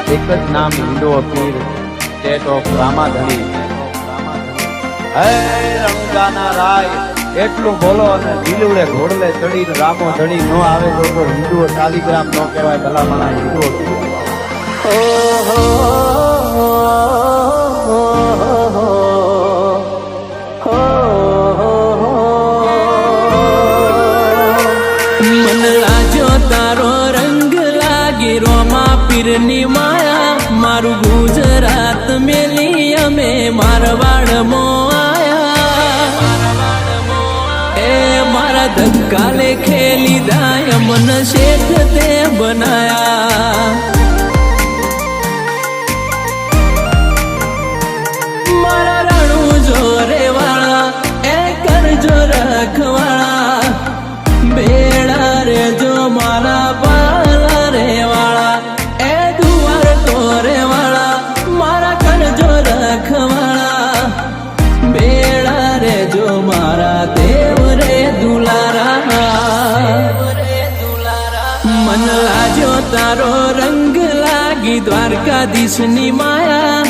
એક જ નામ હિન્દુ પીર સ્ટેટ ઓફ રામાધણી હે રણુદાના રાય એટલું બોલો અને દિલવડે ઘોડલે ચડીને રામો ધણી નો આવે તો હિન્દુઓ શાલિગ્રામ નો કહેવાય ભલામણા હિન્દુઓ મન લાજો તારો રંગ લાગી રોમા પીરની માયા મારું ગુજરાત મેલી અમે મારવાડમો ધક્કા લે ખેલી દાય મન શેઠ તે બનાયા મારા રણુ જોરે વાળા એ કરજો રખવાળા બેડા રે જો મારા પાલા રે વાળા એ દુવાર તોરે વાળા મારા કરજો રખવાળા બેડા રે જો મારા દેવ મન લાજો તારો રંગ લાગી દ્વારકાધીશની માયા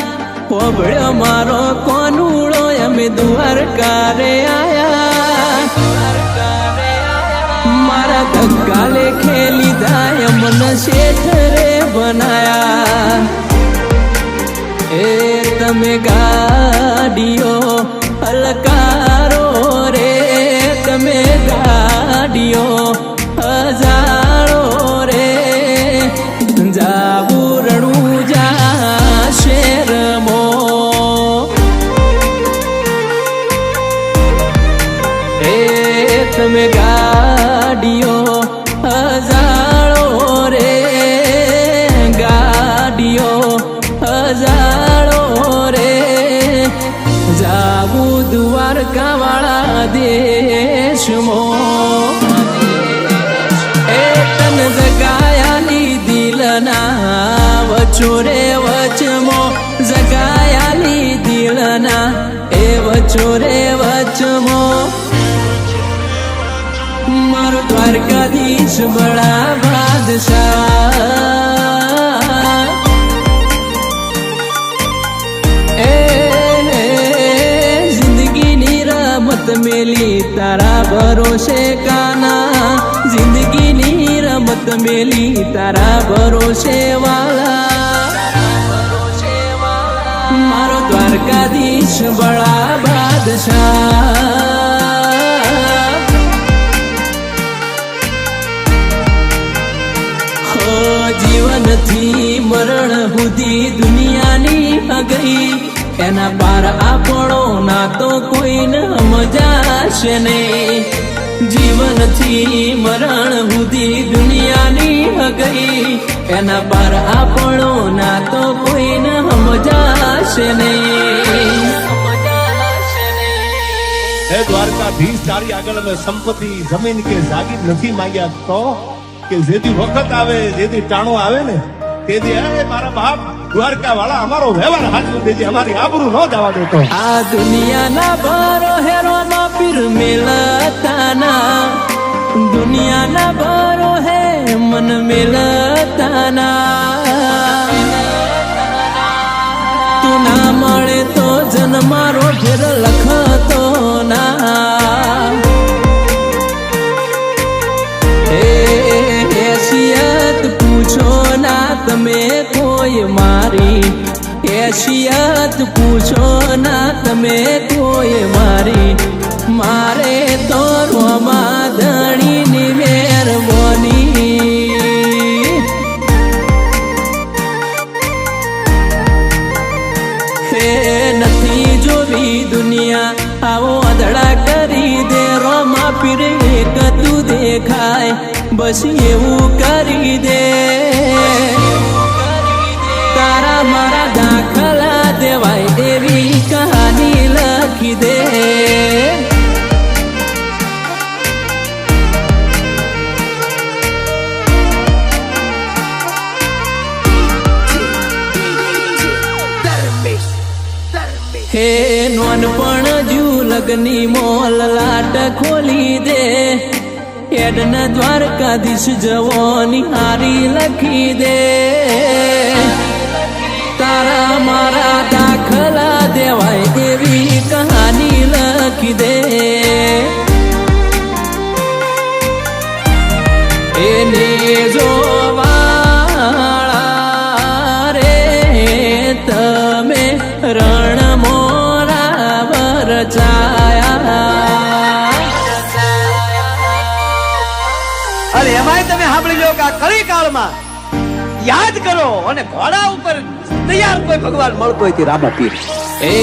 પોબળ્યો મારો કોનુડો અમે દ્વારકા રે આયા મારા ધક્કા લે ખેલી દાય મન શેઠ રે બનાયા એ તમે ગાડીઓ હલકારો રે તમે ગાડીઓ હજારો રે જાવું રણુજા શેરમો એ તમે ગાડીઓ હજારો રે ગાડીઓ હજારો રે જાવું દ્વારકા વાળા દેશમાં જગાયાલી દિલના વચોરે વચમો જગાયાલી દિલના એ વચોરે વચમો મારો દ્વારકાધીશ બડા બાદશાહ એ જિંદગીની રમત મેલી તારા ભરોસે કાના જિંદગીની રમત મેલી તારા ભરોસે વાલા મારો દ્વારકાધીશ બડા બાદશાહ હો જીવનથી મરણ સુધી દુનિયાની ગઈ એના પાર આપણો ના તો કોઈને સમજાશે નહીં જીવનથી મરણ સુધી દુનિયાની ગઈ એના પાર આપણો ના તો કોઈને સમજાશે નહીં હે દ્વારકાધીશ તારી આગળ અમે સંપત્તિ જમીન કે જાગીર નથી માંગ્યા તો કે જેથી વખત આવે જેથી ટાણો આવે ને તેથી અરે મારા બાપ દ્વારકા વાળા અમારો વ્યવહાર હાચવી દેજે અમારી આબરૂ ન જવા દેતો આ દુનિયાના ભરો હેરો માં પીર મેલતાના દુનિયાના ભરો હે મન મેલતાના તું ના મળે તો જન મારો ફેર લખતો ના હેસિયત પૂછો ના તમે કોઈ મારી હેસિયત પૂછો ના તમે કોઈ મારી મારે તો રોમા ધણીની મહેરબાની હે નથી જોવી દુનિયા આવો અધડા કરી દે રોમા પીર એક તું દેખાય બસ એવું કરી દે તારા મારા દાખલા દેવાય એવી કહાની લખી દે હે નોનપણ જુ લગની મોલ લાટ ખોલી દે એડના દ્વારકાધીશ જવાની હારી લખી દે તારા મારા દાખલા દેવાય એવી કહાની લખી દે. એને જોવાળા રે તમે રણ મોરા વરચાયા. અને એમાંય તમે સાંભળી લો કે આ કળી કાળમાં યાદ કરો અને ઘોડા ઉપર તૈયાર કોઈ ભગવાન મળતો હોય તે રામા પીર. એ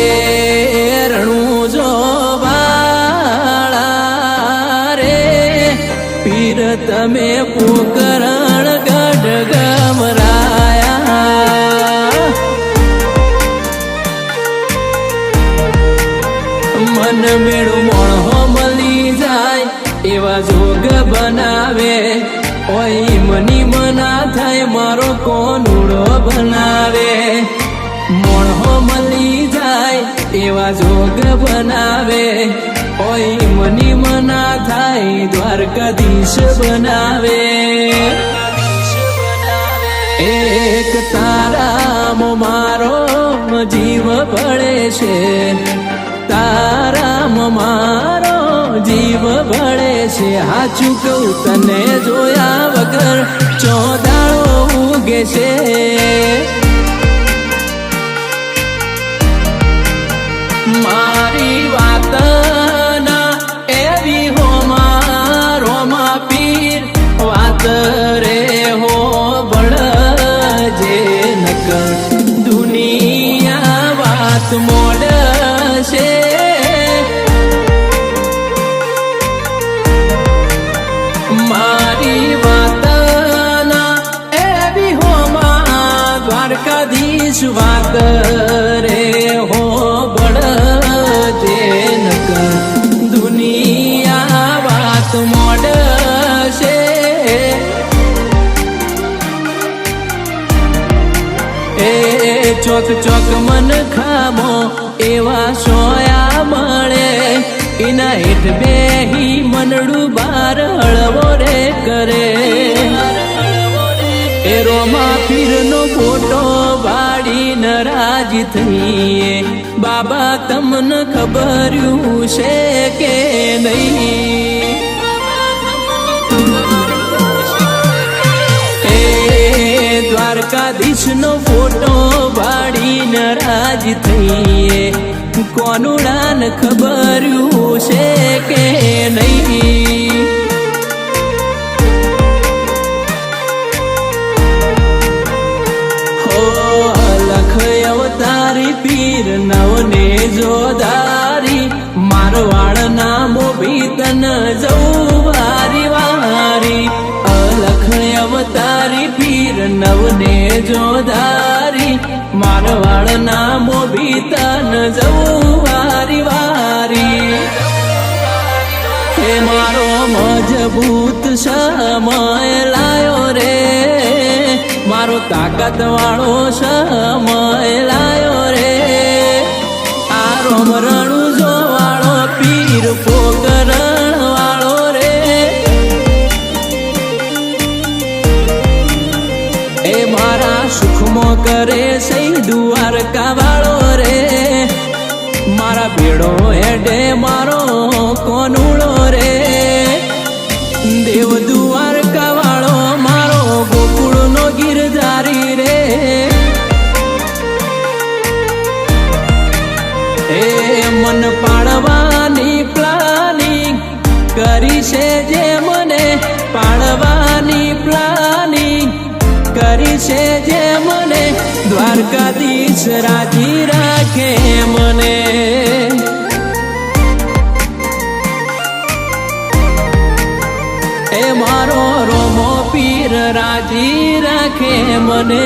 રણું જોવાળા રે પીર તમે પોકરણ ગઢ ગમરાયા. મન મેળું મોણો મળી જાય એવા જોગ બનાવે. ઓય મની મના થાય મારો કોનુડો બનાવે. મોણો મળી જાય એવા જોગ બનાવે. ઓય મની મના થાય દ્વારકાધીશ બનાવે. એક તારામ મારો જીવ પડે છે. તારામ મારો જીવ ભળે છે. હાચું કહું તને જોયા વગર ચોદાળો ઉગે છે. મારી વાત ના એવી હો મારો મા પીર વાત રે હો બળજે નક દુનિયા વાત મોડશે. મારી વાત ના એવી હો માં દ્વારકાધીશ વાત રે હો બળજે નક દુનિયા વાત મોડશે. એ ચોક ચોક મન ખામો એવા સોયા મળે. એના હેઠ બેહી મનડું બાર હળવો રે કરે. એ રોમા પીરનો ફોટો વાળી નરાજ થઈએ. બાબા તમને ખબર્યું છે કે નહીં? એ દ્વારકાધીશનો ફોટો વાળી નરાજ થઈએ. કોનુડાન ખબર્યું છે કે નહીં? હો લખ અવતારી પીર નવને જોદારી. મારવાડ નામો ભીતન જવું વારી વારી. અલખ અવતારી પીર નવને જોદારી. મારવાડ નામો ભીતન જવું વારી વારી. હે મારો મજબૂત સમય લાયો રે. મારો તાકાત વાળો સમય લાયો રે. આ રોમ રણું જો વાળો પીર પોકરણ વાળો રે. એ મારા સુખમો કરે સહી દ્વારકા વાળો રે. મારા બેડો હેડે મારો કોનુડો રે. દેવ દ્વારકા વાળો મારો ગોકુળનો ગિરધારી રે. એ મન પાડવાની પ્લાનિંગ કરી છે જે મને પાડવાની પ્લાનિંગ કરી છે જે મને દ્વારકાધીશ રાજી રાખે મને. એ મારો રોમો પીર રાજી રાખે મને.